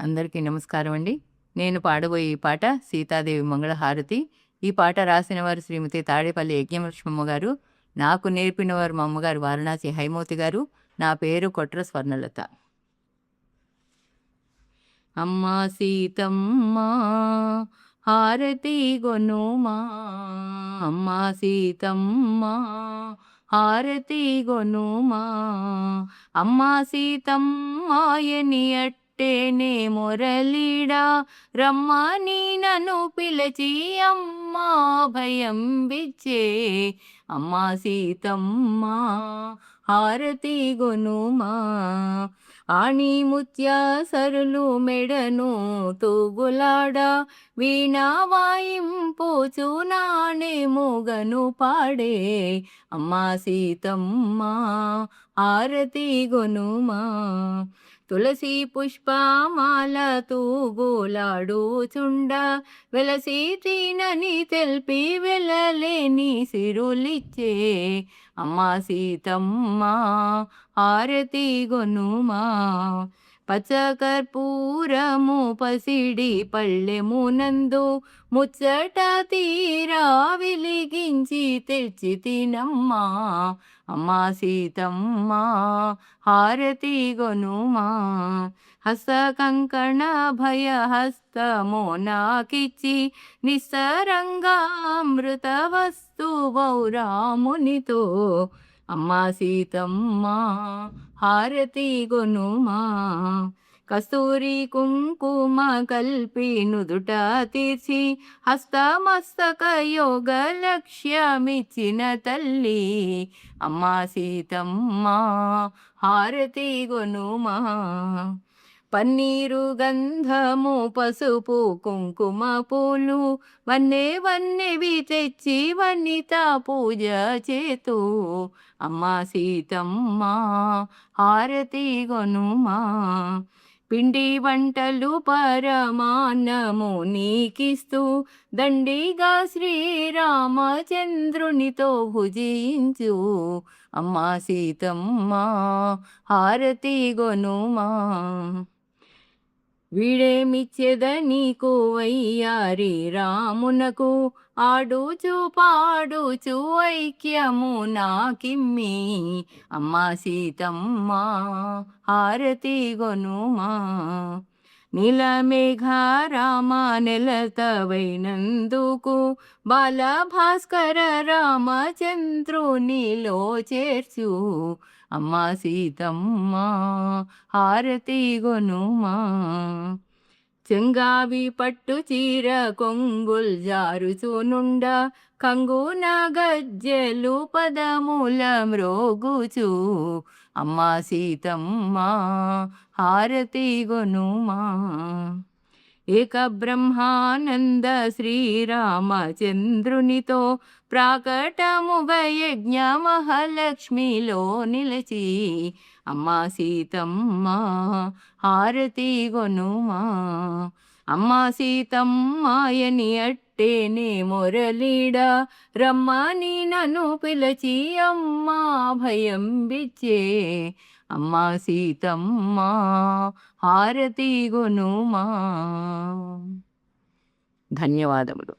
అందరికీ నమస్కారం అండి. నేను పాడబోయే ఈ పాట సీతాదేవి మంగళహారతి. ఈ పాట రాసినవారు శ్రీమతి తాడేపల్లి యజ్ఞలక్ష్మమ్మ గారు. నాకు నేర్పినవారు మా అమ్మగారు వారణాసి హైమవతి గారు. నా పేరు కొట్ర స్వర్ణలత. అమ్మా సీతమ్మ హారతి గొనుమా, అమ్మా సీతమ్మ హారతి గొనుమా, అమ్మా సీతమ్మాయని అట్టేనే మురళీడా, రమ్మని నన్ను పిలచి అమ్మా భయం బిచ్చే, అమ్మా సీతమ్మ హారతి గొనుమా. ఆణి ముత్య సరులు మెడను తూగులాడ, వీణా వాయింపోచు నానే మూగను పాడే, అమ్మా సీతమ్మ హారతి గొనుమా. తులసి పుష్పమాల తూగులాడుచుండ, వెలసి తీనని తెల్పి వెళ్ళలేని సిరులిచ్చే, అమ్మా సీతమ్మ హారతి గొనుమా. పచ్చకర్పూరము పసిడి పళ్ళెమునందు ముచ్చట తీరా వెలిగించి తెచ్చి తినమ్మా, అమ్మా సీతమ్మ హారతి గొనుమా. హస్త కంకణ భయ హస్తము నాకిచ్చి, నిస్సరంగా అమృత వస్తువౌ రామునితో, అమ్మా సీతమ్మ హారతి గొనుమా. కస్తూరి కుంకుమ కల్పి నుదుట తీర్చి, హస్తమస్తక యోగ లక్ష్యమిచ్చిన తల్లి, అమ్మా సీతమ్మ హారతి గొనుమా. పన్నీరు గంధము పసుపు కుంకుమ పూలు వన్నె వన్నెవి తెచ్చి వనిత పూజ చేతు, అమ్మా సీతమ్మ హారతి గొనుమా. పిండి వంటలు పరమాన్నము నీకిస్తూ, దండిగా శ్రీరామచంద్రునితో భుజించు, అమ్మా సీతమ్మ హారతి గొనుమా. వీడేమిచ్చేద నీకు వయ్యారి రామునకు, ఆడుచు పాడుచు ఐక్యము నాకిమ్మి, అమ్మా సీతమ్మ హారతి గొనుమా. నీలమేఘ రామ నెలతవైనందుకు, బాలభాస్కర రామచంద్రునిలో చేర్చు, అమ్మా సీతమ్మ హారతి గొనుమా. చెంగావి పట్టు చీర కొంగుల్ జారుచునుండ, కంగున గజ్జెలు పదముల మ్రోగుచు, అమ్మా సీతమ్మ హారతి గొనుమా. ఏక బ్రహ్మానంద శ్రీరామచంద్రునితో, ప్రాకటముగ యజ్ఞ మహాలక్ష్మిలో నిలచి, అమ్మా సీతమ్మ హారతి గొనుమా. అమ్మా సీతమ్మాయని అట్టేనే మురళీడ, రమ్మని నన్ను పిలచి అమ్మా భయం బిచ్చే, అమ్మా సీతమ్మ హారతి గొనుమా. ధన్యవాదములు.